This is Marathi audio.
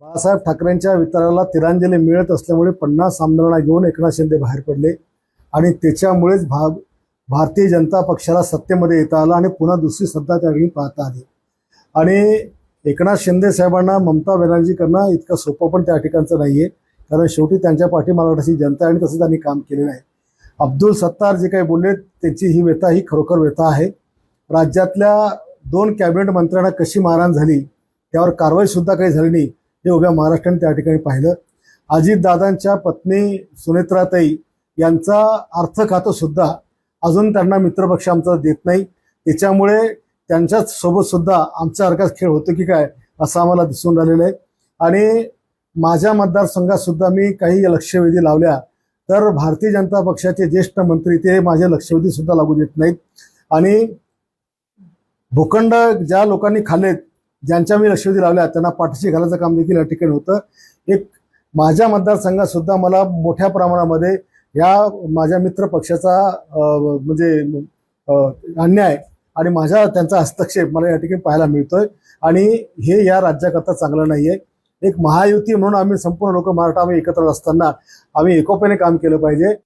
बाळासाहेब ठाकरेंच्या विचाराला तिलांजली मिळत असल्यामुळे 50 आमदारांना घेऊन एकनाथ शिंदे बाहेर पडले आणि त्याच्यामुळेच भारतीय जनता पक्षाला सत्तेमध्ये येता आलं आणि पुन्हा दुसरी सत्ता त्या ठिकाणी पाहता आली। आणि एकनाथ शिंदे साहेबांना ममता बॅनर्जी करणं इतकं सोपं पण त्या ठिकाणचं नाहीये, कारण शेवटी त्यांच्या पाठीमागे जनता आणि तसं त्यांनी काम केलेलं आहे। अब्दुल सत्तार जे काही बोलले त्यांची ही व्यथा ही खरोखर व्यथा आहे। राज्यातल्या 2 कॅबिनेट मंत्र्यांना कशी मारहाण झाली त्यावर कारवाई सुद्धा काही झाली नाही हे उभ्या महाराष्ट्राने त्या ठिकाणी पाहिलं। अजितदादांच्या पत्नी सुनेत्राताई यांचा अर्थ खातं सुद्धा अजून त्यांना मित्रपक्ष आमचा देत नाही, त्याच्यामुळे त्यांच्या सोबत सुद्धा आमच्यासारखाच खेळ होतो की काय असं आम्हाला दिसून राहिलेलं आहे। आणि माझ्या मतदारसंघात सुद्धा मी काही लक्षवेधी लावल्या तर भारतीय जनता पक्षाचे ज्येष्ठ मंत्री ते माझे लक्षवेधी सुद्धा लागू देत नाहीत। आणि भूखंड ज्या लोकांनी खाल्लेत, ज्यांच्या मी लक्षवेधी लावल्या त्यांना पाठीशी घालायचं काम देखील या ठिकाणी होतं। एक माझ्या मतदारसंघात सुद्धा मला मोठ्या प्रमाणामध्ये या माझ्या मित्र पक्षाचा म्हणजे अन्याय आणि त्यांचा हस्तक्षेप मला या ठिकाणी पाहायला मिळतोय आणि हे या राज्याकरता चांगलं नाहीये। एक महायुती म्हणून आम्ही संपूर्ण लोक मराठा आम्ही एकत्र असताना आम्ही एकोप्याने काम केलं पाहिजे।